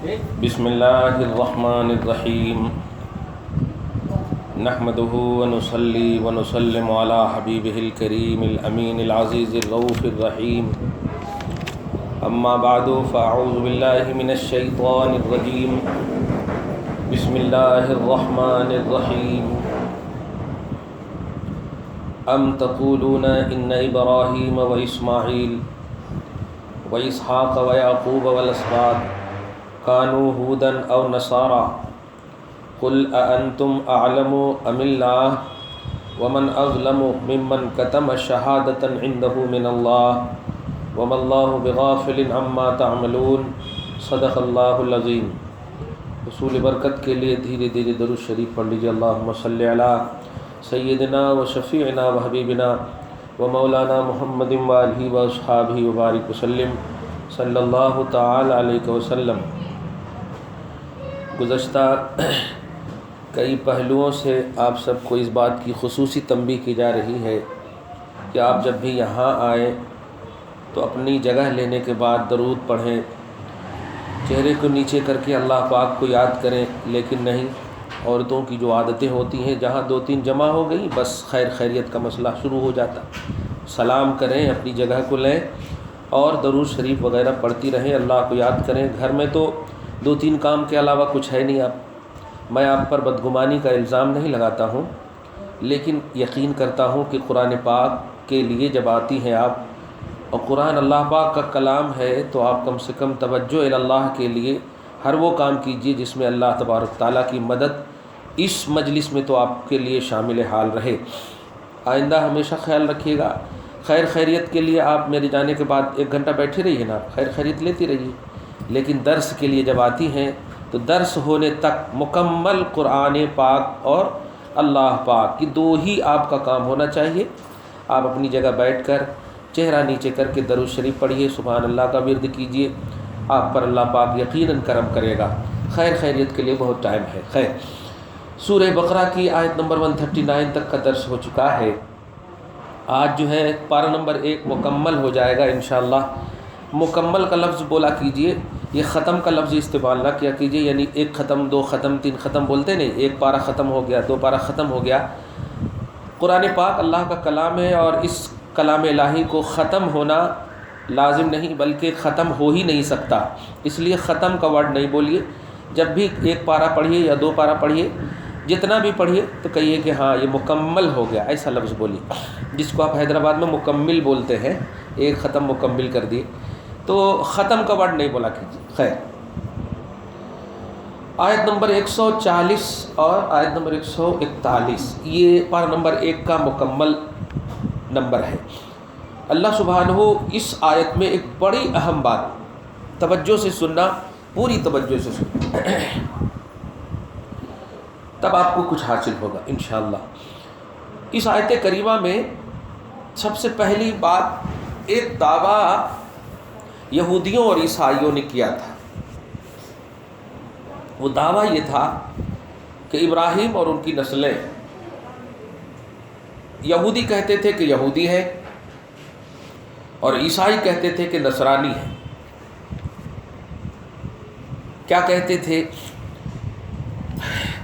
بسم اللہ الرحمن الرحیم نحمده ونصلی ونسلم علی حبیبہ الکریم الامین العزیز الرؤوف الرحیم اما بعد فاعوذ باللہ من الشیطان الرجیم بسم اللہ الرحمن الرحیم ام تقولون ان ابراہیم واسماعیل واسحاق ویعقوب والاسباط کانوا ہودا او نصارا قل اانتم اعلم ام اللہ ومن اظلم ممن کتم شہادۃ عنده من اللہ وما اللہ بغافل عما تعملون صدق اللہ العظیم۔ حصول برکت کے لیے دھیرے دھیرے درود شریف پڑھ لیجیے۔ اللہم صلی علی سیدنا و شفیعنا و حبیبنا و مولانا محمد وآلہ و اصحابہ وبارک وسلم صلی اللہ تعالی علیہ وسلم۔ گزشتہ کئی پہلوؤں سے آپ سب کو اس بات کی خصوصی تنبیہ کی جا رہی ہے کہ آپ جب بھی یہاں آئیں تو اپنی جگہ لینے کے بعد درود پڑھیں، چہرے کو نیچے کر کے اللہ پاک کو یاد کریں، لیکن نہیں، عورتوں کی جو عادتیں ہوتی ہیں جہاں دو تین جمع ہو گئی بس خیر خیریت کا مسئلہ شروع ہو جاتا۔ سلام کریں، اپنی جگہ کو لیں اور درود شریف وغیرہ پڑھتی رہیں، اللہ کو یاد کریں۔ گھر میں تو دو تین کام کے علاوہ کچھ ہے نہیں۔ میں آپ پر بدگمانی کا الزام نہیں لگاتا ہوں، لیکن یقین کرتا ہوں کہ قرآن پاک کے لیے جب آتی ہیں آپ، اور قرآن اللہ پاک کا کلام ہے، تو آپ کم سے کم توجہ الی اللہ کے لیے ہر وہ کام کیجیے جس میں اللہ تبارک تعالیٰ کی مدد اس مجلس میں تو آپ کے لیے شامل حال رہے۔ آئندہ ہمیشہ خیال رکھیے گا، خیر خیریت کے لیے آپ میرے جانے کے بعد 1 گھنٹہ بیٹھے رہیے نا، خیر خیریت لیتی رہیے، لیکن درس کے لیے جب آتی ہیں تو درس ہونے تک مکمل قرآن پاک اور اللہ پاک کی دو ہی آپ کا کام ہونا چاہیے۔ آپ اپنی جگہ بیٹھ کر چہرہ نیچے کر کے درود شریف پڑھیے، سبحان اللہ کا ورد کیجیے، آپ پر اللہ پاک یقیناً کرم کرے گا۔ خیر خیریت کے لیے بہت ٹائم ہے۔ خیر، سورہ بقرہ کی آیت نمبر 139 تک کا درس ہو چکا ہے۔ آج جو ہے پارہ نمبر 1 مکمل ہو جائے گا انشاءاللہ۔ مکمل کا لفظ بولا کیجئے، یہ ختم کا لفظ استعمال نہ کیا کیجئے، یعنی 1 ختم 2 ختم 3 ختم بولتے نہیں، 1 پارہ ختم ہو گیا 2 پارہ ختم ہو گیا۔ قرآن پاک اللہ کا کلام ہے اور اس کلام الہی کو ختم ہونا لازم نہیں بلکہ ختم ہو ہی نہیں سکتا، اس لیے ختم کا ورڈ نہیں بولیے۔ جب بھی 1 پارہ پڑھیے یا 2 پارہ پڑھیے، جتنا بھی پڑھیے تو کہیے کہ ہاں یہ مکمل ہو گیا، ایسا لفظ بولیے، جس کو آپ حیدرآباد میں مکمل بولتے ہیں، 1 ختم مکمل کر دیے، تو ختم کا ورڈ نہیں بولا کیجیے۔ خیر، آیت نمبر 140 اور آیت نمبر 141 یہ پارہ نمبر 1 کا مکمل نمبر ہے۔ اللہ سبحانہ اس آیت میں ایک بڑی اہم بات، توجہ سے سننا، پوری توجہ سے سننا، تب آپ کو کچھ حاصل ہوگا انشاءاللہ۔ اس آیت کریمہ میں سب سے پہلی بات، ایک دعویٰ یہودیوں اور عیسائیوں نے کیا تھا۔ وہ دعویٰ یہ تھا کہ ابراہیم اور ان کی نسلیں، یہودی کہتے تھے کہ یہودی ہے اور عیسائی کہتے تھے کہ نصرانی ہے۔ کیا کہتے تھے؟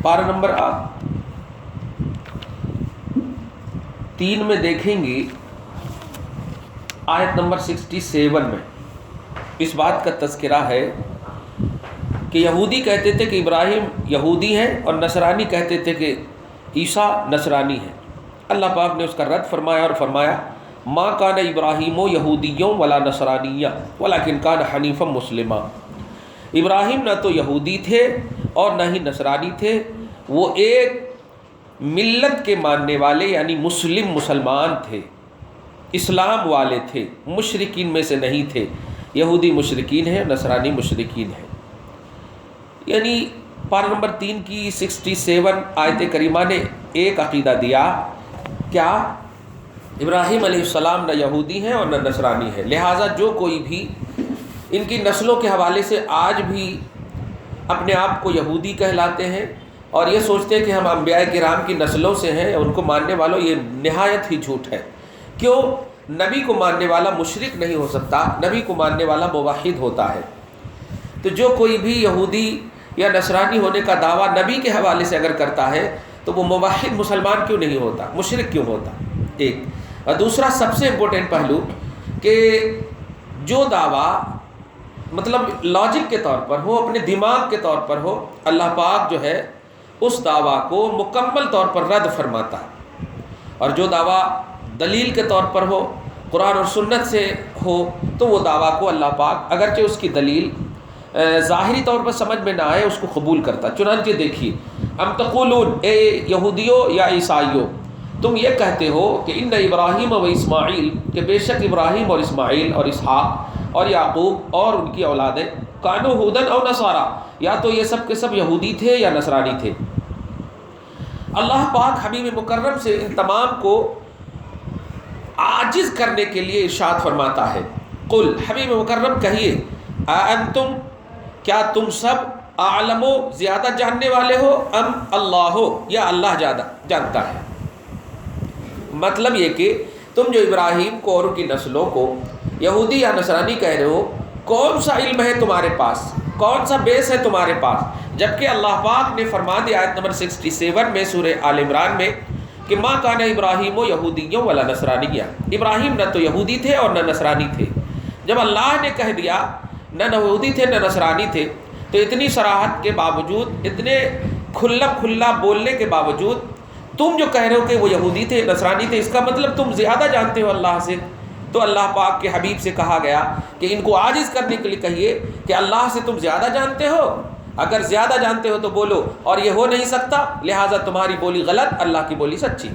پارہ نمبر 3 میں دیکھیں گے، آیت نمبر 67 میں اس بات کا تذکرہ ہے کہ یہودی کہتے تھے کہ ابراہیم یہودی ہے اور نصرانی کہتے تھے کہ عیسیٰ نصرانی ہے۔ اللہ پاک نے اس کا رد فرمایا اور فرمایا ما کان ابراہیم یہودیوں ولا نصرانیہ ولکن کان حنیفا مسلما۔ ابراہیم نہ تو یہودی تھے اور نہ ہی نصرانی تھے، وہ ایک ملت کے ماننے والے یعنی مسلمان تھے، اسلام والے تھے، مشرکین میں سے نہیں تھے۔ یہودی مشرکین ہیں، نصرانی مشرکین ہیں۔ یعنی پارہ نمبر 3 کی 67 آیت کریمہ نے ایک عقیدہ دیا، کیا؟ ابراہیم علیہ السلام نہ یہودی ہیں اور نہ نصرانی ہے، لہٰذا جو کوئی بھی ان کی نسلوں کے حوالے سے آج بھی اپنے آپ کو یہودی کہلاتے ہیں اور یہ سوچتے ہیں کہ ہم انبیاء کرام کی نسلوں سے ہیں، ان کو ماننے والوں، یہ نہایت ہی جھوٹ ہے۔ کیوں؟ نبی کو ماننے والا مشرک نہیں ہو سکتا، نبی کو ماننے والا موحد ہوتا ہے۔ تو جو کوئی بھی یہودی یا نصرانی ہونے کا دعویٰ نبی کے حوالے سے اگر کرتا ہے تو وہ موحد مسلمان کیوں نہیں ہوتا، مشرک کیوں ہوتا؟ ایک اور دوسرا سب سے امپورٹنٹ پہلو کہ جو دعویٰ مطلب لاجک کے طور پر ہو، اپنے دماغ کے طور پر ہو، اللہ پاک جو ہے اس دعویٰ کو مکمل طور پر رد فرماتا ہے، اور جو دعویٰ دلیل کے طور پر ہو، قرآن اور سنت سے ہو، تو وہ دعویٰ کو اللہ پاک اگرچہ اس کی دلیل ظاہری طور پر سمجھ میں نہ آئے اس کو قبول کرتا۔ چنانچہ دیکھیے، ام تقولون، اے یہودیوں یا عیسائیوں، تم یہ کہتے ہو کہ ان ابراہیم و اسماعیل، کہ بے شک ابراہیم اور اسماعیل اور اسحاق اور یعقوب اور ان کی اولادیں، کانوا ھودن او نصارا، یا تو یہ سب کے سب یہودی تھے یا نصرانی تھے۔ اللہ پاک حبیب مکرم سے ان تمام کو عاجز کرنے کے لیے ارشاد فرماتا ہے، قل، حبیب مکرم کہیے، انتم، کیا تم سب اعلم، زیادہ جاننے والے ہو، ام اللہ، یا اللہ زیادہ جانتا ہے؟ مطلب یہ کہ تم جو ابراہیم کو اور ان کی نسلوں کو یہودی یا نصرانی کہہ رہے ہو، کون سا علم ہے تمہارے پاس، کون سا بیس ہے تمہارے پاس؟ جبکہ اللہ پاک نے فرما دیا آیت نمبر 67 میں سورہ آل عمران میں کہ ما کان ابراہیم و یہودیوں ولا نصرانیہ، ابراہیم نہ تو یہودی تھے اور نہ نصرانی تھے۔ جب اللہ نے کہہ دیا نہ یہودی تھے نہ نصرانی تھے، تو اتنی صراحت کے باوجود، اتنے کھلا بولنے کے باوجود تم جو کہہ رہے ہو کہ وہ یہودی تھے نصرانی تھے، اس کا مطلب تم زیادہ جانتے ہو اللہ سے۔ تو اللہ پاک کے حبیب سے کہا گیا کہ ان کو عاجز کرنے کے لیے کہیے کہ اللہ سے تم زیادہ جانتے ہو، اگر زیادہ جانتے ہو تو بولو، اور یہ ہو نہیں سکتا، لہٰذا تمہاری بولی غلط، اللہ کی بولی سچی۔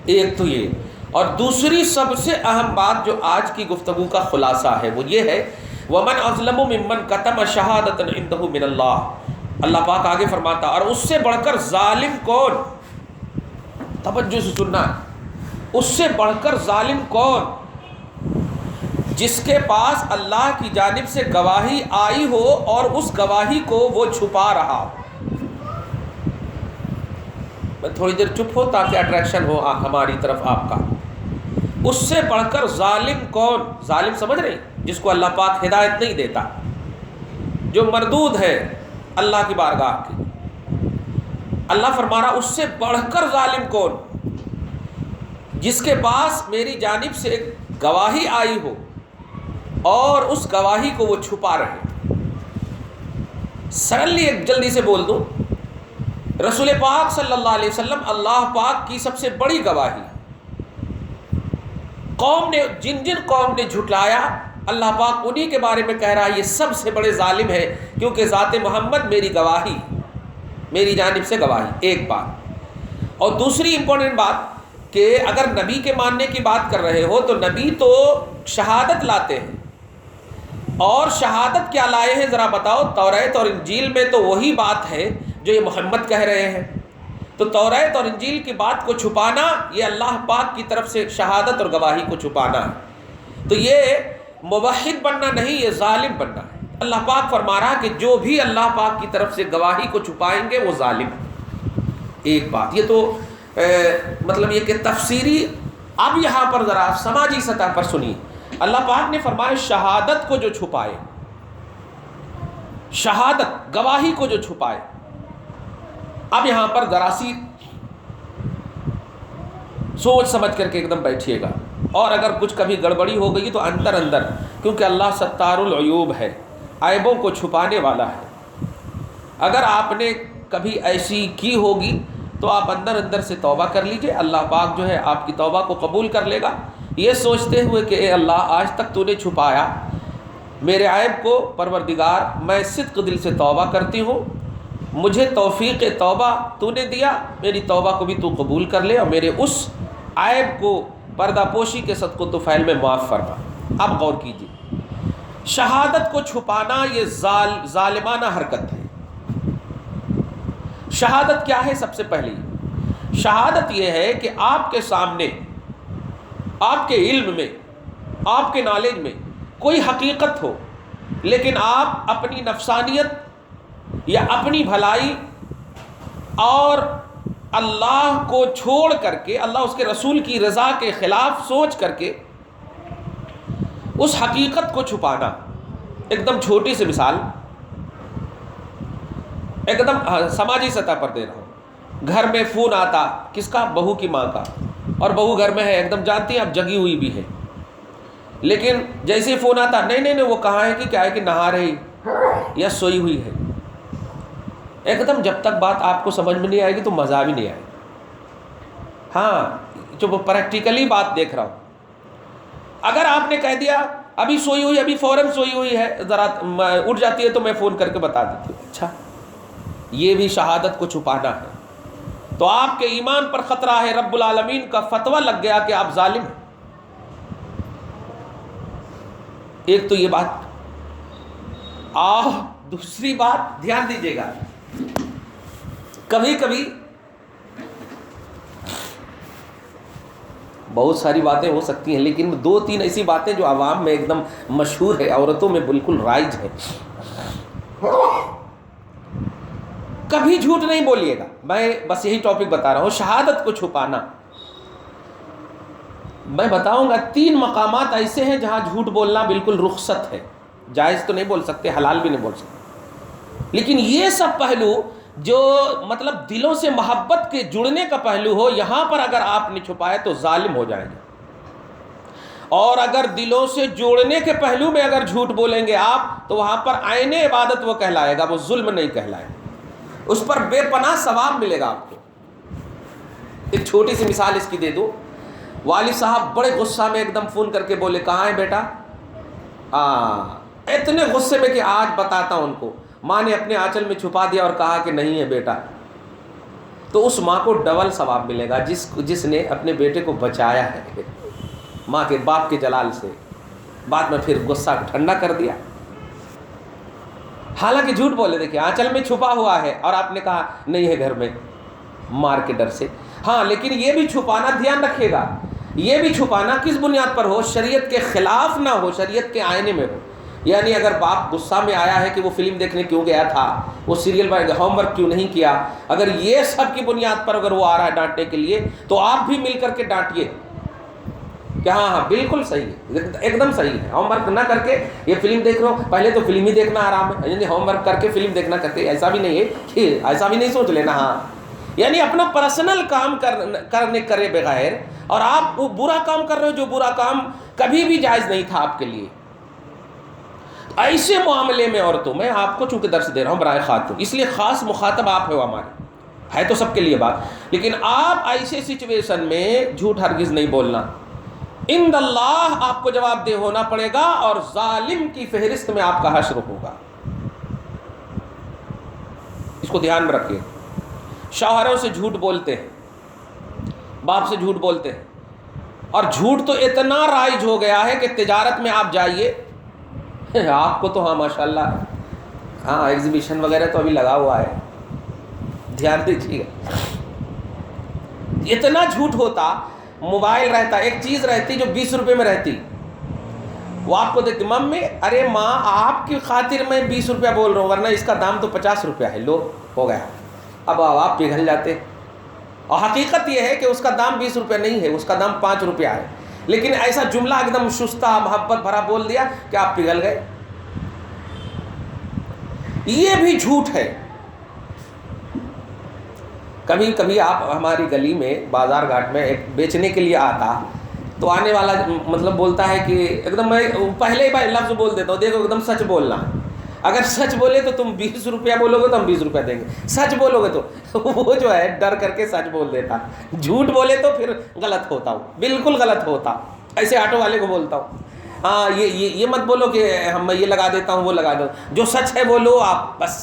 ایک تو یہ، اور دوسری سب سے اہم بات جو آج کی گفتگو کا خلاصہ ہے وہ یہ ہے، وَمَنْ أَظْلَمُ مِمَّنْ كَتَمَ شَهَادَةً عِنْدَهُ مِنَ اللَّهِ، اللہ پاک آگے فرماتا، اور اس سے بڑھ کر ظالم کون؟ توجہ سے سننا، اس سے بڑھ کر ظالم کون؟ جس کے پاس اللہ کی جانب سے گواہی آئی ہو اور اس گواہی کو وہ چھپا رہا ہو۔ میں تھوڑی دیر چپ ہو تاکہ اٹریکشن ہو ہماری طرف آپ کا۔ اس سے بڑھ کر ظالم کون؟ ظالم سمجھ رہے ہیں؟ جس کو اللہ پاک ہدایت نہیں دیتا، جو مردود ہے اللہ کی بارگاہ کی۔ اللہ فرما رہا اس سے بڑھ کر ظالم کون؟ جس کے پاس میری جانب سے ایک گواہی آئی ہو اور اس گواہی کو وہ چھپا رہے۔ سڈنلی ایک جلدی سے بول دوں، رسول پاک صلی اللہ علیہ وسلم اللہ پاک کی سب سے بڑی گواہی۔ قوم نے جن قوم نے جھٹلایا، اللہ پاک انہی کے بارے میں کہہ رہا ہے یہ سب سے بڑے ظالم ہے، کیونکہ ذات محمد میری گواہی، میری جانب سے گواہی۔ ایک بات، اور دوسری امپورٹنٹ بات کہ اگر نبی کے ماننے کی بات کر رہے ہو تو نبی تو شہادت لاتے ہیں، اور شہادت کیا لائے ہیں ذرا بتاؤ؟ توریت اور انجیل میں تو وہی بات ہے جو یہ محمد کہہ رہے ہیں۔ تو توریت اور انجیل کی بات کو چھپانا، یہ اللہ پاک کی طرف سے شہادت اور گواہی کو چھپانا ہے۔ تو یہ موحد بننا نہیں، یہ ظالم بننا ہے۔ اللہ پاک فرما رہا کہ جو بھی اللہ پاک کی طرف سے گواہی کو چھپائیں گے وہ ظالم ہے۔ ایک بات یہ تو مطلب یہ کہ تفسیری۔ اب یہاں پر ذرا سماجی سطح پر سنیے، اللہ پاک نے فرمایا شہادت کو جو چھپائے، شہادت گواہی کو جو چھپائے۔ اب یہاں پر ذرا سی سوچ سمجھ کر کے ایک دم بیٹھیے گا، اور اگر کچھ کبھی گڑبڑی ہو گئی تو اندر کیونکہ اللہ ستار العیوب ہے، عیبوں کو چھپانے والا ہے۔ اگر آپ نے کبھی ایسی کی ہوگی تو آپ اندر سے توبہ کر لیجئے، اللہ پاک جو ہے آپ کی توبہ کو قبول کر لے گا، یہ سوچتے ہوئے کہ اے اللہ آج تک تو نے چھپایا میرے عیب کو، پروردگار میں صدق دل سے توبہ کرتی ہوں، مجھے توفیق توبہ تو نے دیا، میری توبہ کو بھی تو قبول کر لے اور میرے اس عیب کو پردہ پوشی کے صدقہ تو فعل میں معاف فرما۔ اب غور کیجیے، شہادت کو چھپانا یہ ظالمانہ حرکت ہے۔ شہادت کیا ہے؟ سب سے پہلی شہادت یہ ہے کہ آپ کے سامنے، آپ کے علم میں، آپ کے نالج میں کوئی حقیقت ہو، لیکن آپ اپنی نفسانیت یا اپنی بھلائی اور اللہ کو چھوڑ کر کے، اللہ اس کے رسول کی رضا کے خلاف سوچ کر کے اس حقیقت کو چھپانا، ایک دم چھوٹی سی مثال، ایک دم سماجی سطح پر دے رہا ہوں، گھر میں فون آتا، کس کا؟ بہو کی ماں کا، اور بہو گھر میں ہے، ایک دم جانتی ہیں اب جگی ہوئی بھی ہے، لیکن جیسے ہی فون آتا، نہیں نہیں نہیں، وہ کہاں ہے کہ کیا ہے کہ نہا رہی یا سوئی ہوئی ہے، ایک دم جب تک بات آپ کو سمجھ میں نہیں آئے گی تو مزہ بھی نہیں آئے گا۔ ہاں جو پریکٹیکلی بات دیکھ رہا ہوں، اگر آپ نے کہہ دیا ابھی سوئی ہوئی، ابھی فوراً سوئی ہوئی ہے، ذرا اٹھ جاتی ہے تو میں فون کر کے بتا دیتی ہوں، اچھا یہ بھی شہادت کو چھپانا ہے، تو آپ کے ایمان پر خطرہ ہے، رب العالمین کا فتویٰ لگ گیا کہ آپ ظالم ہیں۔ ایک تو یہ بات، دوسری بات دھیان دیجیے گا، کبھی کبھی بہت ساری باتیں ہو سکتی ہیں، لیکن 2-3 ایسی باتیں جو عوام میں ایک دم مشہور ہے، عورتوں میں بالکل رائج ہے۔ کبھی جھوٹ نہیں بولیے گا، میں بس یہی ٹاپک بتا رہا ہوں، شہادت کو چھپانا۔ میں بتاؤں گا 3 مقامات ایسے ہیں جہاں جھوٹ بولنا بالکل رخصت ہے، جائز تو نہیں بول سکتے، حلال بھی نہیں بول سکتے، لیکن یہ سب پہلو جو مطلب دلوں سے محبت کے جڑنے کا پہلو ہو، یہاں پر اگر آپ نے چھپائے تو ظالم ہو جائیں گے، اور اگر دلوں سے جوڑنے کے پہلو میں اگر جھوٹ بولیں گے آپ تو وہاں پر عین عبادت وہ کہلائے گا، وہ ظلم نہیں کہلائے گا، اس پر بے پناہ ثواب ملے گا آپ کو۔ ایک چھوٹی سی مثال اس کی دے دوں، والد صاحب بڑے غصہ میں ایک دم فون کر کے بولے کہاں ہے بیٹا؟ اتنے غصے میں کہ آج بتاتا ہوں ان کو، ماں نے اپنے آنچل میں چھپا دیا اور کہا کہ نہیں ہے بیٹا، تو اس ماں کو ڈبل ثواب ملے گا جس نے اپنے بیٹے کو بچایا ہے ماں کے باپ کے جلال سے، بعد میں پھر غصہ ٹھنڈا کر دیا، حالانکہ جھوٹ بولے، دیکھیں آنچل میں چھپا ہوا ہے اور آپ نے کہا نہیں ہے گھر میں، مار کے ڈر سے۔ ہاں لیکن یہ بھی چھپانا، دھیان رکھیے گا، یہ بھی چھپانا کس بنیاد پر ہو؟ شریعت کے خلاف نہ ہو، شریعت کے آئینے میں ہو، یعنی اگر باپ غصہ میں آیا ہے کہ وہ فلم دیکھنے کیوں گیا تھا، وہ سیریل پر ہوم ورک کیوں نہیں کیا، اگر یہ سب کی بنیاد پر اگر وہ آ رہا ہے ڈانٹنے کے لیے تو آپ بھی مل کر کے ڈانٹیے کہ ہاں بالکل صحیح ہے، ایک دم صحیح ہے، ہوم ورک نہ کر کے یہ فلم دیکھ رہا ہوں، پہلے تو فلم ہی دیکھنا آرام ہے، یعنی ہوم ورک کر کے فلم دیکھنا کرتے، ایسا بھی نہیں ہے کہ ایسا بھی نہیں سوچ لینا، ہاں یعنی اپنا پرسنل کام کرے بغیر، اور آپ وہ برا کام کر رہے ہو جو برا کام کبھی بھی جائز نہیں تھا آپ کے لیے، ایسے معاملے میں عورتوں میں آپ کو چونکہ درس دے رہا ہوں برائے خاتون، اس لیے خاص مخاطب آپ ہو ہمارے، ہے تو سب کے لیے بات، لیکن آپ ایسے سچویشن میں جھوٹ ہرگز نہیں بولنا، عند اللہ آپ کو جواب دہ ہونا پڑے گا، اور ظالم کی فہرست میں آپ کا حشر ہوگا، اس کو دھیان میں رکھیے۔ شوہروں سے جھوٹ بولتے ہیں، باپ سے جھوٹ بولتے ہیں، اور جھوٹ تو اتنا رائج ہو گیا ہے کہ تجارت میں آپ جائیے، آپ کو تو ہاں ماشاءاللہ ہاں ایگزیبیشن وغیرہ تو ابھی لگا ہوا ہے، دھیان دیجیے گا، اتنا جھوٹ ہوتا، موبائل رہتا، ایک چیز رہتی جو 20 روپے میں رہتی، وہ آپ کو دیکھتی، ممی ارے ماں آپ کی خاطر میں 20 روپیہ بول رہا ہوں، ورنہ اس کا دام تو 50 روپیہ ہے، لو ہو گیا، اب آپ پگھل جاتے، اور حقیقت یہ ہے کہ اس کا دام 20 روپیہ نہیں ہے، اس کا دام 5 روپیہ ہے، لیکن ایسا جملہ ایک دم شستہ محبت بھرا بول دیا کہ آپ پگھل گئے، یہ بھی جھوٹ ہے۔ کبھی کبھی آپ ہماری گلی میں بازار گھاٹ میں ایک بیچنے کے لیے آتا تو آنے والا مطلب بولتا ہے کہ ایک دم میں پہلے ہی لفظ بول دیتا ہوں، دیکھو ایک دم سچ بولنا، اگر سچ بولے تو تم 20 روپیہ بولو گے تو ہم 20 روپیہ دیں گے، سچ بولو گے تو وہ جو ہے ڈر کر کے سچ بول دیتا، جھوٹ بولے تو پھر غلط ہوتا ہوں، بالکل غلط ہوتا، ایسے آٹو والے کو بولتا ہوں ہاں یہ مت بولو کہ میں یہ لگا دیتا ہوں وہ لگا دو، جو سچ ہے وہ لو آپ، بس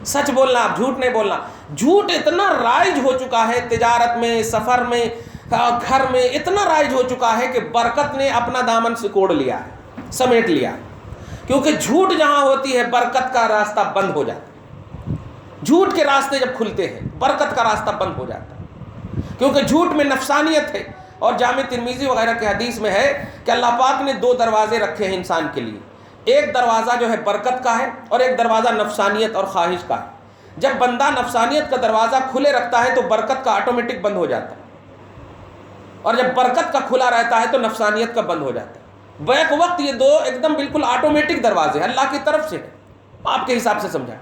سچ بولنا، آپ جھوٹ نہیں بولنا۔ جھوٹ اتنا رائج ہو چکا ہے تجارت میں، سفر میں، گھر میں، اتنا رائج ہو چکا ہے کہ برکت نے اپنا دامن سکوڑ لیا ہے، سمیٹ لیا، کیونکہ جھوٹ جہاں ہوتی ہے برکت کا راستہ بند ہو جاتا ہے، جھوٹ کے راستے جب کھلتے ہیں برکت کا راستہ بند ہو جاتا ہے، کیونکہ جھوٹ میں نفسانیت ہے، اور جامع ترمذی وغیرہ کے حدیث میں ہے کہ اللہ پاک نے 2 دروازے رکھے ہیں انسان کے لیے، ایک دروازہ جو ہے برکت کا ہے اور ایک دروازہ نفسانیت اور خواہش کا ہے۔ جب بندہ نفسانیت کا دروازہ کھلے رکھتا ہے تو برکت کا آٹومیٹک بند ہو جاتا ہے، اور جب برکت کا کھلا رہتا ہے تو نفسانیت کا بند ہو جاتا ہے۔ بیک وقت یہ دو ایک دم بالکل آٹومیٹک دروازے اللہ کی طرف سے ہے، آپ کے حساب سے سمجھا۔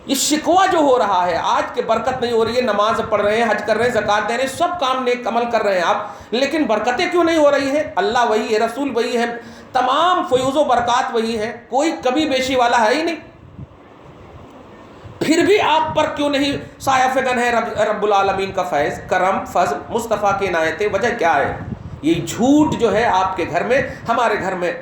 یہ شکوہ جو ہو رہا ہے آج کہ برکت نہیں ہو رہی ہے، نماز پڑھ رہے ہیں، حج کر رہے ہیں، زکوٰۃ دے رہے ہیں، سب کام نیک عمل کر رہے ہیں آپ، لیکن برکتیں کیوں نہیں ہو رہی ہیں؟ اللہ وہی ہے، رسول وہی ہے، تمام فیوز و برکات وہی ہے، کوئی کمی بیشی والا ہے ہی نہیں، پھر بھی آپ پر کیوں نہیں سایہ فگن ہے رب العالمین کا فیض، کرم، فضل، مصطفیٰ کی عنایتیں؟ وجہ کیا ہے؟ یہ جھوٹ جو ہے آپ کے گھر میں، ہمارے گھر میں،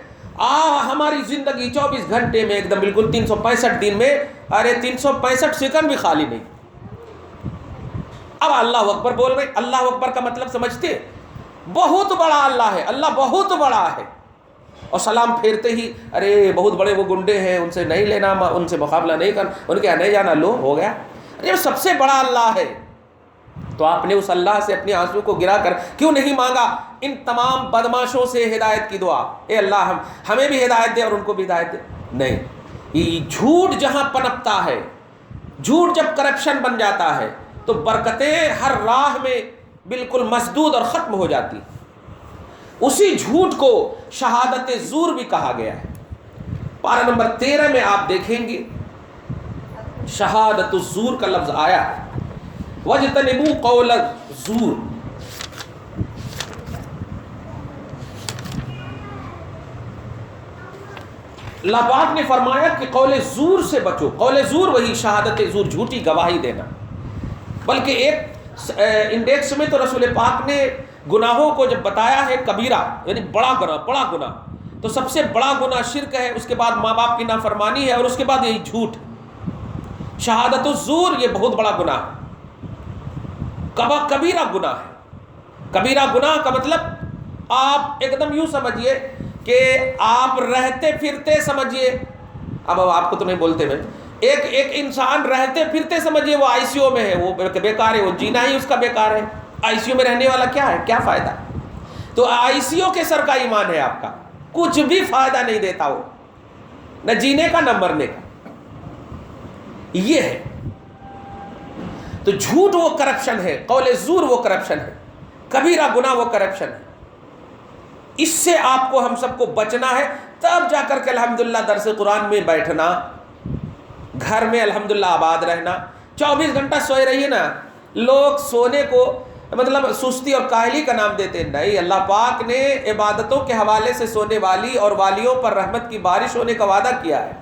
ہماری زندگی 24 گھنٹے میں ایک دم بالکل 365 دن میں، ارے 365 سیکنڈ بھی خالی نہیں۔ اب اللہ اکبر بول رہے، اللہ اکبر کا مطلب سمجھتے؟ بہت بڑا اللہ ہے، اللہ بہت بڑا ہے، اور سلام پھیرتے ہی ارے بہت بڑے وہ گنڈے ہیں، ان سے نہیں لینا، ان سے مقابلہ نہیں کرنا، ان کے نہیں جانا، لو ہو گیا۔ ارے سب سے بڑا اللہ ہے، تو آپ نے اس اللہ سے اپنے آنسو کو گرا کر کیوں نہیں مانگا ان تمام بدماشوں سے ہدایت کی دعا؟ اے اللہ ہمیں بھی ہدایت دے اور ان کو بھی ہدایت دے۔ نہیں، یہ جھوٹ جہاں پنپتا ہے، جھوٹ جب کرپشن بن جاتا ہے تو برکتیں ہر راہ میں بالکل مسدود اور ختم ہو جاتی۔ اسی جھوٹ کو شہادت زور بھی کہا گیا ہے۔ پارہ نمبر 13 میں آپ دیکھیں گے شہادت الزور کا لفظ آیا ہے، وَاجْتَنِبُوا قَوْلَ الزُّورِ۔ اللہ پاک نے فرمایا کہ قول زور سے بچو۔ قول زور وہی شہادت زور، جھوٹی گواہی دینا۔ بلکہ ایک انڈیکس میں تو رسول پاک نے گناہوں کو جب بتایا ہے کبیرہ یعنی بڑا گناہ، تو سب سے بڑا گناہ شرک ہے، اس کے بعد ماں باپ کی نافرمانی ہے، اور اس کے بعد یہی جھوٹ۔ شہادت الزور یہ بہت بڑا گناہ ہے، کبیرہ گناہ ہے۔ کبیرہ گناہ کا مطلب آپ ایک دم یوں سمجھیے کہ آپ رہتے پھرتے سمجھیے، اب آپ کو تو نہیں بولتے میں، ایک انسان رہتے پھرتے سمجھیے وہ آئی سی یو میں ہے، وہ بیکار ہے، وہ جینا ہی اس کا بیکار ہے۔ آئی سی یو میں رہنے والا کیا ہے، کیا فائدہ؟ تو آئی سی یو کے سر کا ایمان ہے آپ کا، کچھ بھی فائدہ نہیں دیتا وہ، نہ جینے کا نہ مرنے کا۔ یہ ہے تو جھوٹ وہ کرپشن ہے، قول زور وہ کرپشن ہے، کبیرہ گناہ وہ کرپشن ہے۔ اس سے آپ کو ہم سب کو بچنا ہے، تب جا کر کے الحمدللہ درس قرآن میں بیٹھنا، گھر میں الحمدللہ آباد رہنا۔ 24 گھنٹہ سوئے رہیے نا، لوگ سونے کو مطلب سستی اور کاہلی کا نام دیتے ہیں، نہیں، اللہ پاک نے عبادتوں کے حوالے سے سونے والی اور والیوں پر رحمت کی بارش ہونے کا وعدہ کیا ہے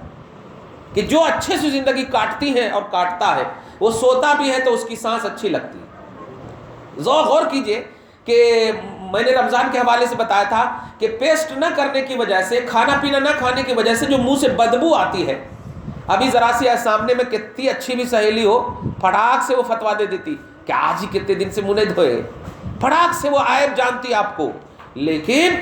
کہ جو اچھے سے زندگی کاٹتی ہیں اور کاٹتا ہے وہ سوتا بھی ہے تو اس کی سانس اچھی لگتی ہے۔ غور کیجئے کہ میں نے رمضان کے حوالے سے بتایا تھا کہ پیسٹ نہ کرنے کی وجہ سے، کھانا پینا نہ کھانے کی وجہ سے جو منہ سے بدبو آتی ہے، ابھی ذرا سی سامنے میں کتنی اچھی بھی سہیلی ہو، پھٹاک سے وہ فتوا دے دیتی کہ آج ہی کتنے دن سے منہ نہیں دھوئے، پھٹاک سے وہ عیب جانتی آپ کو۔ لیکن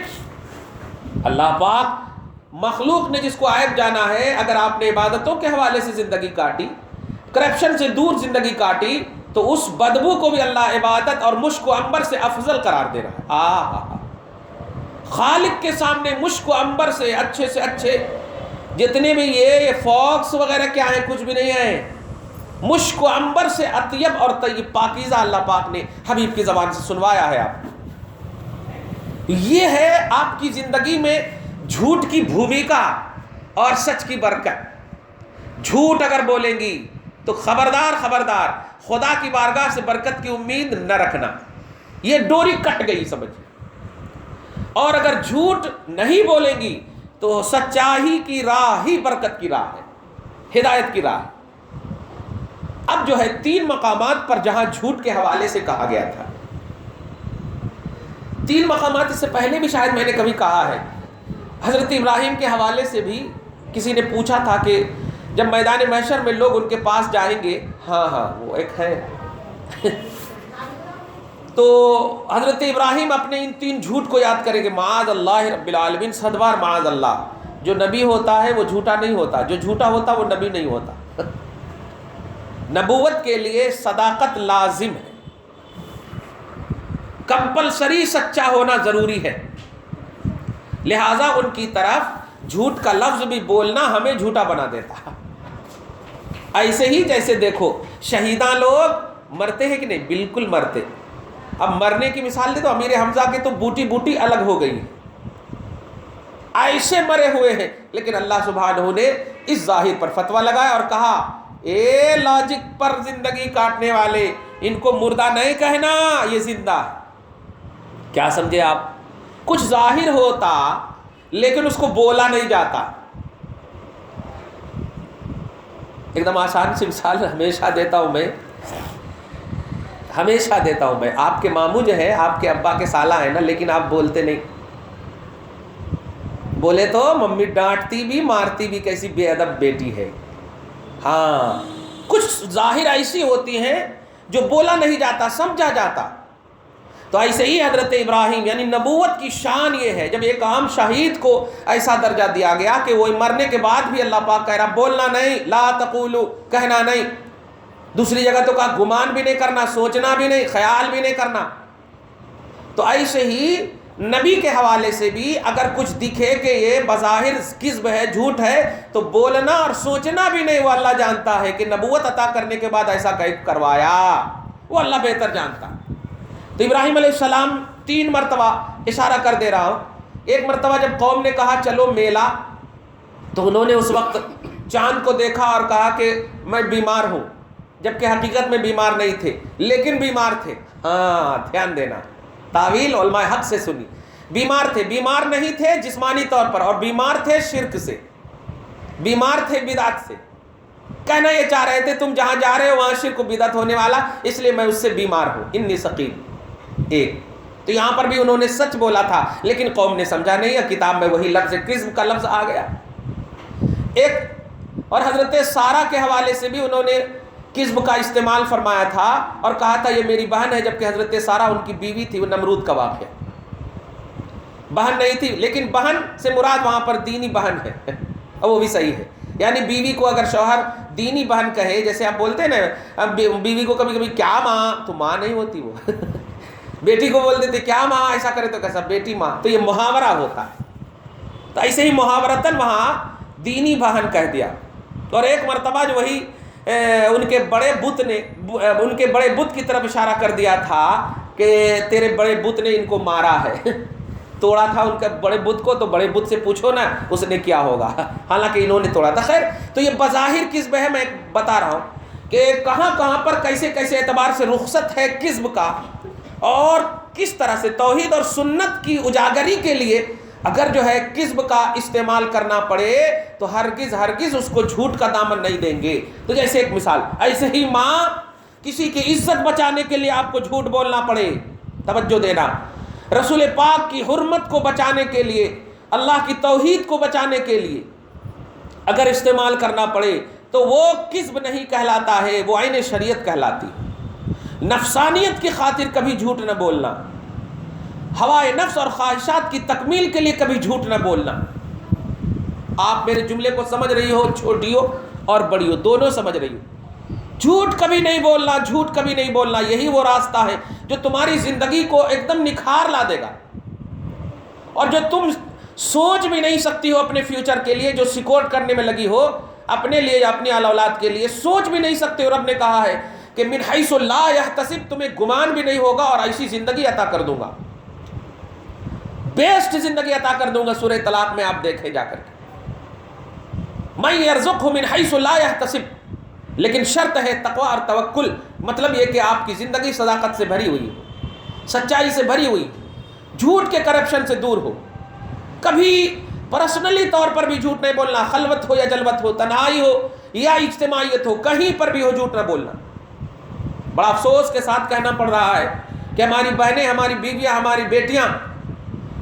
اللہ پاک مخلوق نے جس کو عیب جانا ہے، اگر آپ نے عبادتوں کے حوالے سے زندگی کاٹی، کرپشن سے دور زندگی کاٹی، تو اس بدبو کو بھی اللہ عبادت اور مشک و عنبر سے افضل قرار دے رہا ہے۔ خالق کے سامنے مشک و عنبر سے اچھے جتنے بھی یہ فاکس وغیرہ کیا ہیں، کچھ بھی نہیں ہے، مشک و عنبر سے اطیب اور طیب پاکیزہ اللہ پاک نے حبیب کی زبان سے سنوایا ہے آپ کو۔ یہ ہے آپ کی زندگی میں جھوٹ کی بھومیکا اور سچ کی برکت۔ جھوٹ اگر بولیں گی تو خبردار خدا کی بارگاہ سے برکت کی امید نہ رکھنا، یہ ڈوری کٹ گئی سمجھیں۔ اور اگر جھوٹ نہیں بولیں گی تو سچائی کی راہ ہی برکت کی راہ ہے، ہدایت کی راہ ہے۔ اب جو ہے 3 مقامات پر جہاں جھوٹ کے حوالے سے کہا گیا تھا، 3 مقامات اس سے پہلے بھی شاید میں نے کبھی کہا ہے۔ حضرت ابراہیم کے حوالے سے بھی کسی نے پوچھا تھا کہ جب میدان محشر میں لوگ ان کے پاس جائیں گے، ہاں وہ ایک ہے تو حضرت ابراہیم اپنے ان 3 جھوٹ کو یاد کریں گے، معاذ اللہ رب العالمین، 100 بار معاذ اللہ۔ جو نبی ہوتا ہے وہ جھوٹا نہیں ہوتا، جو جھوٹا ہوتا وہ نبی نہیں ہوتا۔ نبوت کے لیے صداقت لازم ہے، کمپلسری سچا ہونا ضروری ہے، لہٰذا ان کی طرف جھوٹ کا لفظ بھی بولنا ہمیں جھوٹا بنا دیتا۔ ایسے ہی جیسے دیکھو شہیداں لوگ مرتے ہیں کہ نہیں، بالکل مرتے۔ اب مرنے کی مثال دے تو امیر حمزہ کے تو بوٹی الگ ہو گئی، ایسے مرے ہوئے ہیں، لیکن اللہ سبحانہ نے اس ظاہر پر فتویٰ لگایا اور کہا اے لاجک پر زندگی کاٹنے والے، ان کو مردہ نہیں کہنا، یہ زندہ ہے۔ کیا سمجھے آپ؟ کچھ ظاہر ہوتا لیکن اس کو بولا نہیں جاتا۔ ایک دم آسان سی مثال ہمیشہ دیتا ہوں میں، آپ کے ماموں جو ہے آپ کے ابا کے سالہ ہیں نا، لیکن آپ بولتے نہیں، بولے تو ممی ڈانٹتی بھی مارتی بھی، کیسی بے ادب بیٹی ہے۔ ہاں، کچھ ظاہر ایسی ہوتی ہیں جو بولا نہیں جاتا، سمجھا جاتا۔ تو ایسے ہی حضرت ابراہیم، یعنی نبوت کی شان یہ ہے، جب ایک عام شہید کو ایسا درجہ دیا گیا کہ وہ مرنے کے بعد بھی اللہ پاک کہہ رہا بولنا نہیں، لا تقولو، کہنا نہیں۔ دوسری جگہ تو کہا گمان بھی نہیں کرنا، سوچنا بھی نہیں، خیال بھی نہیں کرنا۔ تو ایسے ہی نبی کے حوالے سے بھی اگر کچھ دکھے کہ یہ بظاہر کذب ہے، جھوٹ ہے، تو بولنا اور سوچنا بھی نہیں، وہ اللہ جانتا ہے کہ نبوت عطا کرنے کے بعد ایسا کروایا، وہ اللہ بہتر جانتا۔ تو ابراہیم علیہ السلام 3 مرتبہ، اشارہ کر دے رہا ہوں، ایک مرتبہ جب قوم نے کہا چلو میلہ، تو انہوں نے اس وقت چاند کو دیکھا اور کہا کہ میں بیمار ہوں، جبکہ حقیقت میں بیمار نہیں تھے لیکن بیمار تھے۔ ہاں، دھیان دینا، تعویل علماء حق سے سنی، بیمار تھے، بیمار نہیں تھے جسمانی طور پر، اور بیمار تھے شرک سے، بیمار تھے بدعت سے۔ کہنا یہ چاہ رہے تھے تم جہاں جا رہے ہو وہاں شرک و بدعت ہونے والا، اس لیے میں اس سے بیمار ہوں، انی سقیم۔ ایک تو یہاں پر بھی انہوں نے سچ بولا تھا، لیکن قوم نے سمجھا نہیں، کتاب میں وہی لفظ کذب کا لفظ آ گیا۔ ایک اور حضرت سارہ کے حوالے سے بھی انہوں نے کذب کا استعمال فرمایا تھا اور کہا تھا یہ میری بہن ہے، جبکہ حضرت سارہ ان کی بیوی تھی، وہ نمرود کا واقعہ، بہن نہیں تھی، لیکن بہن سے مراد وہاں پر دینی بہن ہے، اور وہ بھی صحیح ہے۔ یعنی بیوی کو اگر شوہر دینی بہن کہے، جیسے آپ بولتے ہیں نا بیوی کو کبھی کبھی کیا ماں، تو ماں نہیں ہوتی وہ بیٹی کو بول دیتے کیا ماں، ایسا کرے تو کیسا بیٹی ماں، تو یہ محاورہ ہوتا ہے۔ تو ایسے ہی محاورتاً وہاں دینی بہن کہہ دیا۔ اور ایک مرتبہ جو وہی ان کے بڑے بت کی طرف اشارہ کر دیا تھا کہ تیرے بڑے بت نے ان کو مارا ہے، توڑا تھا ان کے بڑے بت کو، تو بڑے بت سے پوچھو نا اس نے کیا ہوگا، حالانکہ انہوں نے توڑا تھا۔ خیر، تو یہ بظاہر کذب ہے، میں بتا رہا ہوں کہ کہاں کہاں پر کیسے کیسے اعتبار سے رخصت ہے کذب کا، اور کس طرح سے توحید اور سنت کی اجاگری کے لیے اگر جو ہے کذب کا استعمال کرنا پڑے تو ہرگز اس کو جھوٹ کا دامن نہیں دیں گے۔ تو جیسے ایک مثال، ایسے ہی ماں کسی کی عزت بچانے کے لیے آپ کو جھوٹ بولنا پڑے، توجہ دینا، رسول پاک کی حرمت کو بچانے کے لیے، اللہ کی توحید کو بچانے کے لیے اگر استعمال کرنا پڑے تو وہ کذب نہیں کہلاتا ہے، وہ عین شریعت کہلاتی ہے۔ نفسانیت کی خاطر کبھی جھوٹ نہ بولنا، ہوائے نفس اور خواہشات کی تکمیل کے لیے کبھی جھوٹ نہ بولنا۔ آپ میرے جملے کو سمجھ رہی ہو، چھوٹی ہو اور بڑی ہو، دونوں سمجھ رہی ہو۔ جھوٹ کبھی نہیں بولنا، جھوٹ کبھی نہیں بولنا، یہی وہ راستہ ہے جو تمہاری زندگی کو ایک دم نکھار لا دے گا، اور جو تم سوچ بھی نہیں سکتی ہو اپنے فیوچر کے لیے، جو سیکورٹ کرنے میں لگی ہو اپنے لیے یا اپنی اولاد کے لیے، سوچ بھی نہیں سکتے ہو۔ رب نے کہا ہے کہ من حیث لا یحتسب، تمہیں گمان بھی نہیں ہوگا، اور ایسی زندگی عطا کر دوں گا، بیسٹ زندگی عطا کر دوں گا۔ سورہ طلاق میں آپ دیکھیں جا کر کے، من یرزقہ من حیث لا یحتسب، لیکن شرط ہے تقوی اور توکل، مطلب یہ کہ آپ کی زندگی صداقت سے بھری ہوئی ہو، سچائی سے بھری ہوئی، جھوٹ کے کرپشن سے دور ہو۔ کبھی پرسنلی طور پر بھی جھوٹ نہیں بولنا، خلوت ہو یا جلوت ہو، تنہائی ہو یا اجتماعیت ہو، کہیں پر بھی ہو جھوٹ نہ بولنا۔ بڑا افسوس کے ساتھ کہنا پڑ رہا ہے کہ ہماری بہنیں، ہماری بیویاں، ہماری بیٹیاں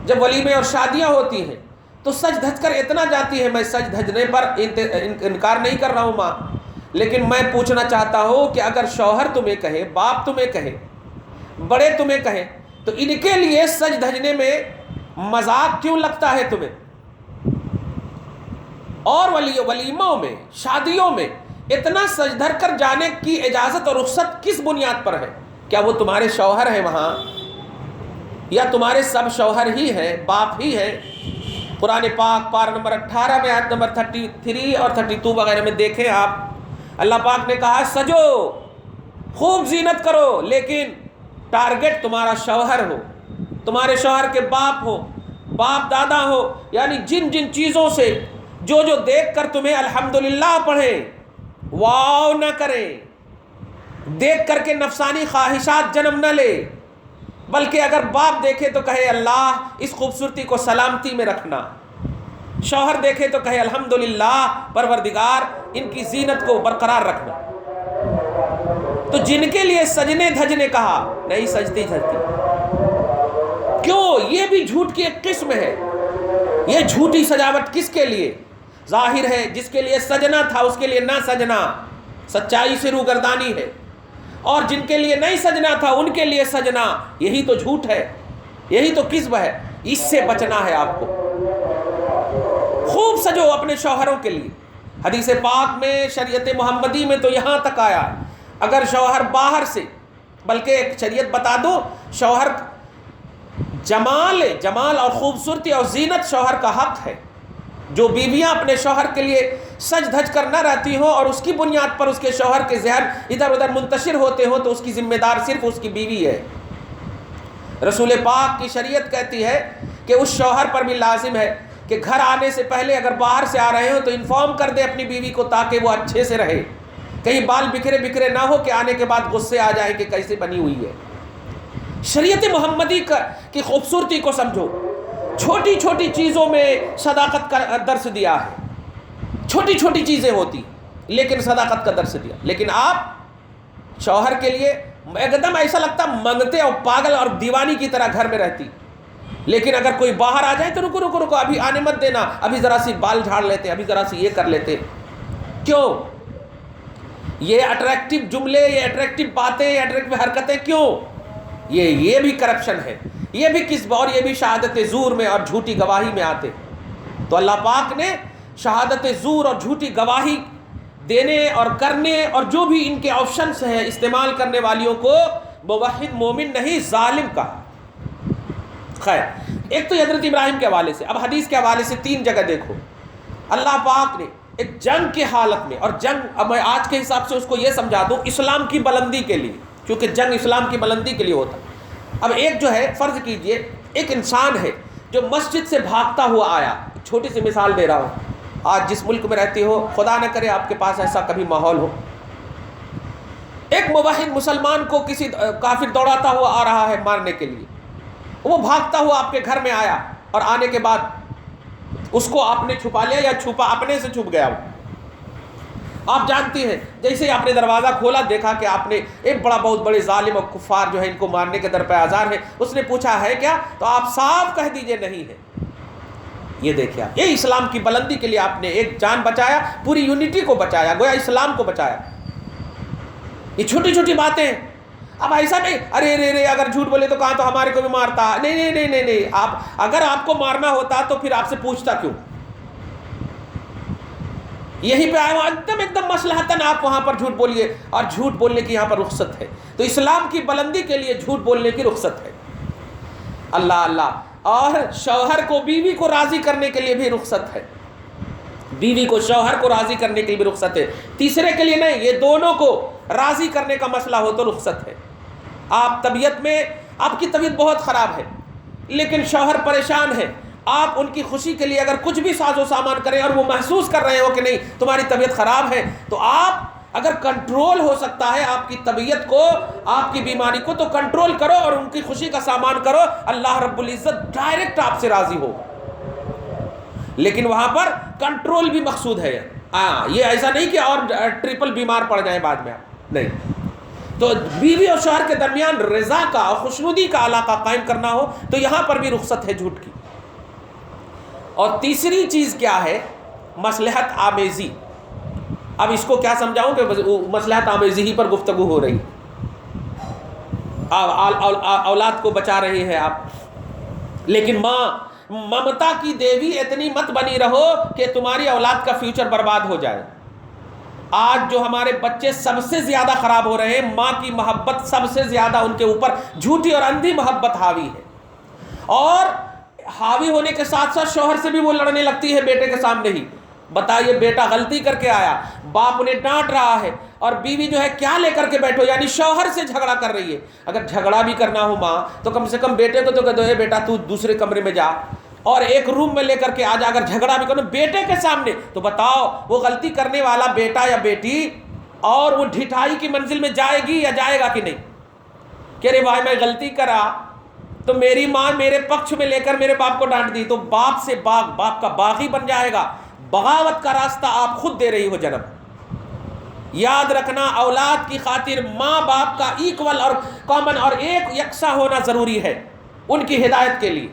جب ولیمے اور شادیاں ہوتی ہیں تو سج دھج کر اتنا جاتی ہے، میں سج دھجنے پر انکار نہیں کر رہا ہوں ماں، لیکن میں پوچھنا چاہتا ہوں کہ اگر شوہر تمہیں کہے، باپ تمہیں کہے، بڑے تمہیں کہیں، تو ان کے لیے سج دھجنے میں مذاق کیوں لگتا ہے تمہیں؟ اور ولیموں میں، شادیوں میں اتنا سج دھر کر جانے کی اجازت اور رخصت کس بنیاد پر ہے؟ کیا وہ تمہارے شوہر ہیں وہاں، یا تمہارے سب شوہر ہی ہیں، باپ ہی ہیں؟ قرآن پاک پارہ نمبر 18 میں آیت نمبر 33 اور 32 وغیرہ میں دیکھیں آپ، اللہ پاک نے کہا سجو، خوب زینت کرو، لیکن ٹارگٹ تمہارا شوہر ہو، تمہارے شوہر کے باپ ہو، باپ دادا ہو، یعنی جن جن چیزوں سے جو دیکھ کر تمہیں الحمدللہ پڑھیں، واو نہ کریں، دیکھ کر کے نفسانی خواہشات جنم نہ لے، بلکہ اگر باپ دیکھے تو کہے اللہ اس خوبصورتی کو سلامتی میں رکھنا، شوہر دیکھے تو کہے الحمدللہ پروردگار ان کی زینت کو برقرار رکھنا۔ تو جن کے لیے سجنے دھجنے کہا، نہیں سجتی دھجتی، کیوں؟ یہ بھی جھوٹ کی ایک قسم ہے۔ یہ جھوٹی سجاوٹ کس کے لیے؟ ظاہر ہے جس کے لیے سجنا تھا اس کے لیے نہ سجنا، سچائی سے روگردانی ہے، اور جن کے لیے نہیں سجنا تھا ان کے لیے سجنا، یہی تو جھوٹ ہے، یہی تو کذب ہے۔ اس سے بچنا ہے آپ کو۔ خوب سجو اپنے شوہروں کے لیے۔ حدیث پاک میں، شریعت محمدی میں تو یہاں تک آیا، اگر شوہر باہر سے، بلکہ ایک شریعت بتا دو، شوہر جمال اور خوبصورتی اور زینت شوہر کا حق ہے۔ جو بیویاں اپنے شوہر کے لیے سج دھج کر نہ رہتی ہوں اور اس کی بنیاد پر اس کے شوہر کے ذہن ادھر ادھر منتشر ہوتے ہوں تو اس کی ذمہ دار صرف اس کی بیوی ہے۔ رسول پاک کی شریعت کہتی ہے کہ اس شوہر پر بھی لازم ہے کہ گھر آنے سے پہلے اگر باہر سے آ رہے ہوں تو انفارم کر دے اپنی بیوی کو، تاکہ وہ اچھے سے رہے، کہیں بال بکھرے بکھرے نہ ہو کہ آنے کے بعد غصے آ جائیں کہ کیسے بنی ہوئی ہے۔ شریعت محمدی کی خوبصورتی کو سمجھو۔ چھوٹی چھوٹی چیزوں میں صداقت کا درس دیا ہے، چھوٹی چھوٹی چیزیں ہوتی لیکن صداقت کا درس دیا۔ لیکن آپ شوہر کے لیے ایک دم ایسا لگتا منگتے اور پاگل اور دیوانی کی طرح گھر میں رہتی، لیکن اگر کوئی باہر آ جائے تو رکو رکو رکو، ابھی آنے مت دینا، ابھی ذرا سی بال جھاڑ لیتے، ابھی ذرا سی یہ کر لیتے۔ کیوں؟ یہ اٹریکٹیو جملے، یہ اٹریکٹیو باتیں، یہ اٹریکٹیو حرکتیں کیوں؟ یہ بھی کرپشن ہے، یہ بھی کذب اور یہ بھی شہادت زور میں اور جھوٹی گواہی میں آتے۔ تو اللہ پاک نے شہادت زور اور جھوٹی گواہی دینے اور کرنے اور جو بھی ان کے آپشنس ہیں استعمال کرنے والیوں کو موحد مومن نہیں ظالم کہا۔ خیر، ایک تو حضرت ابراہیم کے حوالے سے، اب حدیث کے حوالے سے 3 جگہ دیکھو۔ اللہ پاک نے ایک جنگ کے حالت میں، اور جنگ اب میں آج کے حساب سے اس کو یہ سمجھا دوں اسلام کی بلندی کے لیے، کیونکہ جنگ اسلام کی بلندی کے لیے ہوتا۔ اب ایک جو ہے، فرض کیجئے ایک انسان ہے جو مسجد سے بھاگتا ہوا آیا، چھوٹی سی مثال دے رہا ہوں، آج جس ملک میں رہتے ہو خدا نہ کرے آپ کے پاس ایسا کبھی ماحول ہو، ایک موحد مسلمان کو کسی کافر دوڑاتا ہوا آ رہا ہے مارنے کے لیے، وہ بھاگتا ہوا آپ کے گھر میں آیا اور آنے کے بعد اس کو آپ نے چھپا لیا یا چھپا اپنے سے چھپ گیا۔ آپ جانتی ہیں جیسے ہی آپ نے دروازہ کھولا دیکھا کہ آپ نے ایک بہت بڑے ظالم اور کفار جو ہے ان کو مارنے کے در پہ آزار ہے، اس نے پوچھا ہے کیا، تو آپ صاف کہہ دیجئے نہیں ہے۔ یہ دیکھیں آپ، یہ اسلام کی بلندی کے لیے آپ نے ایک جان بچایا، پوری یونٹی کو بچایا، گویا اسلام کو بچایا۔ یہ چھوٹی چھوٹی باتیں ہیں۔ اب ایسا نہیں ارے رے رے اگر جھوٹ بولے تو کہاں تو ہمارے کو بھی مارتا، نہیں نہیں نہیں نہیں نہیں، آپ اگر آپ کو مارنا ہوتا تو پھر آپ سے پوچھتا کیوں؟ یہی پہ آئے ایک دم مصلحتاً آپ وہاں پر جھوٹ بولیے، اور جھوٹ بولنے کی یہاں پر رخصت ہے۔ تو اسلام کی بلندی کے لیے جھوٹ بولنے کی رخصت ہے۔ اللہ اللہ، اور شوہر کو بیوی کو راضی کرنے کے لیے بھی رخصت ہے، بیوی کو شوہر کو راضی کرنے کے لیے بھی رخصت ہے، تیسرے کے لیے نہیں، یہ دونوں کو راضی کرنے کا مسئلہ ہو تو رخصت ہے۔ آپ طبیعت میں، آپ کی طبیعت بہت خراب ہے لیکن شوہر پریشان ہے، آپ ان کی خوشی کے لیے اگر کچھ بھی ساز و سامان کریں اور وہ محسوس کر رہے ہو کہ نہیں تمہاری طبیعت خراب ہے، تو آپ اگر کنٹرول ہو سکتا ہے آپ کی طبیعت کو، آپ کی بیماری کو، تو کنٹرول کرو اور ان کی خوشی کا سامان کرو، اللہ رب العزت ڈائریکٹ آپ سے راضی ہو۔ لیکن وہاں پر کنٹرول بھی مقصود ہے، یہ ایسا نہیں کہ اور ٹرپل بیمار پڑ جائیں بعد میں آپ، نہیں۔ تو بیوی اور شوہر کے درمیان رضا کا اور خوشنودی کا علاقہ قائم کرنا ہو تو یہاں پر بھی رخصت ہے جھوٹ کی۔ اور تیسری چیز کیا ہے؟ مصلحت آمیزی۔ اب اس کو کیا سمجھاؤں کہ مصلحت آمیزی ہی پر گفتگو ہو رہی، اولاد کو بچا رہے ہیں آپ، لیکن ممتا کی دیوی اتنی مت بنی رہو کہ تمہاری اولاد کا فیوچر برباد ہو جائے۔ آج جو ہمارے بچے سب سے زیادہ خراب ہو رہے ہیں، ماں کی محبت سب سے زیادہ ان کے اوپر جھوٹی اور اندھی محبت حاوی ہے، اور حاوی ہونے کے ساتھ ساتھ شوہر سے بھی وہ لڑنے لگتی ہے بیٹے کے سامنے ہی۔ بتائیے بیٹا غلطی کر کے آیا، باپ انہیں ڈانٹ رہا ہے، اور بیوی جو ہے کیا لے کر کے بیٹھو، یعنی شوہر سے جھگڑا کر رہی ہے۔ اگر جھگڑا بھی کرنا ہو ماں تو کم سے کم بیٹے کو تو کہہ دو اے بیٹا تو دوسرے کمرے میں جا، اور ایک روم میں لے کر کے آج اگر جھگڑا بھی کرو بیٹے کے سامنے تو بتاؤ وہ غلطی کرنے والا بیٹا یا بیٹی اور وہ ڈھٹائی کی منزل میں جائے گی یا جائے گا کہ نہیں؟ کہ رے بھائی میں غلطی کرا تو میری ماں میرے پکش میں لے کر میرے باپ کو ڈانٹ دی تو باپ سے باپ کا باغی بن جائے گا. بغاوت کا راستہ آپ خود دے رہی ہو جنم. یاد رکھنا اولاد کی خاطر ماں باپ کا ایکول اور کامن اور ایک یکساں ہونا ضروری ہے ان کی ہدایت کے لیے.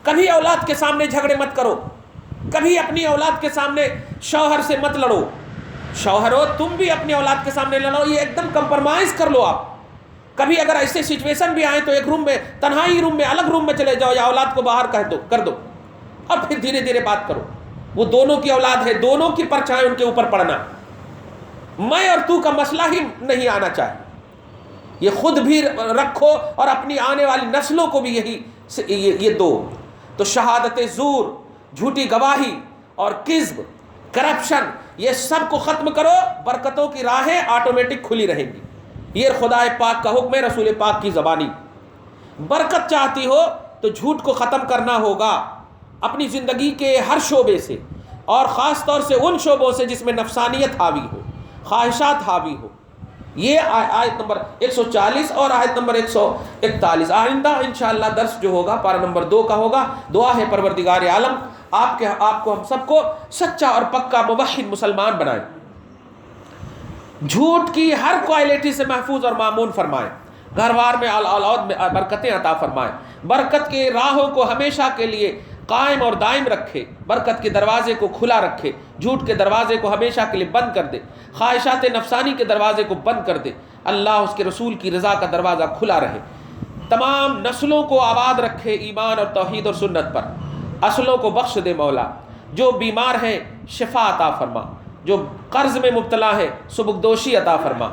کبھی اولاد کے سامنے جھگڑے مت کرو, کبھی اپنی اولاد کے سامنے شوہر سے مت لڑو. شوہر ہو تم بھی اپنی اولاد کے سامنے لڑو, یہ ایک دم کمپرمائز کر لو آپ. کبھی اگر ایسے سچویشن بھی آئے تو ایک روم میں تنہائی روم میں الگ روم میں چلے جاؤ یا اولاد کو باہر کر دو اور پھر دھیرے دھیرے بات کرو. وہ دونوں کی اولاد ہے, دونوں کی پرچھائیں ان کے اوپر پڑنا. میں اور تو کا مسئلہ ہی نہیں آنا چاہیے. یہ خود بھی رکھو اور اپنی آنے والی نسلوں کو بھی یہ دو. تو شہادت زور, جھوٹی گواہی اور کذب, کرپشن, یہ سب کو ختم کرو, برکتوں کی راہیں آٹومیٹک کھلی رہیں گی. یہ خدا پاک کا حکم ہے, رسول پاک کی زبانی. برکت چاہتی ہو تو جھوٹ کو ختم کرنا ہوگا اپنی زندگی کے ہر شعبے سے, اور خاص طور سے ان شعبوں سے جس میں نفسانیت حاوی ہو, خواہشات حاوی ہو. یہ آیت نمبر 140 اور آیت نمبر 141. آئندہ انشاءاللہ درس جو ہوگا پارہ نمبر 2 کا ہوگا. دعا ہے پروردگار عالم آپ کو ہم سب کو سچا اور پکا موحد مسلمان بنائے, جھوٹ کی ہر کوالٹی سے محفوظ اور مامون فرمائے, گھر بار میں اولاد میں برکتیں عطا فرمائے, برکت کے راہوں کو ہمیشہ کے لیے قائم اور دائم رکھے, برکت کے دروازے کو کھلا رکھے, جھوٹ کے دروازے کو ہمیشہ کے لیے بند کر دے, خواہشات نفسانی کے دروازے کو بند کر دے. اللہ اس کے رسول کی رضا کا دروازہ کھلا رہے. تمام نسلوں کو آباد رکھے ایمان اور توحید اور سنت پر. اصلوں کو بخش دے مولا. جو بیمار ہیں شفا عطا فرما, جو قرض میں مبتلا ہے سبکدوشی عطا فرما,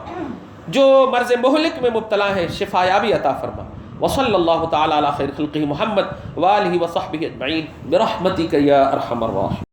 جو مرض مہلک میں مبتلا ہے شفا یابی عطا فرما. وصلی اللہ تعالی علی خیر خلقہ محمد وآلہ وصحبہ اجمعین برحمتک یا ارحم الراحمین.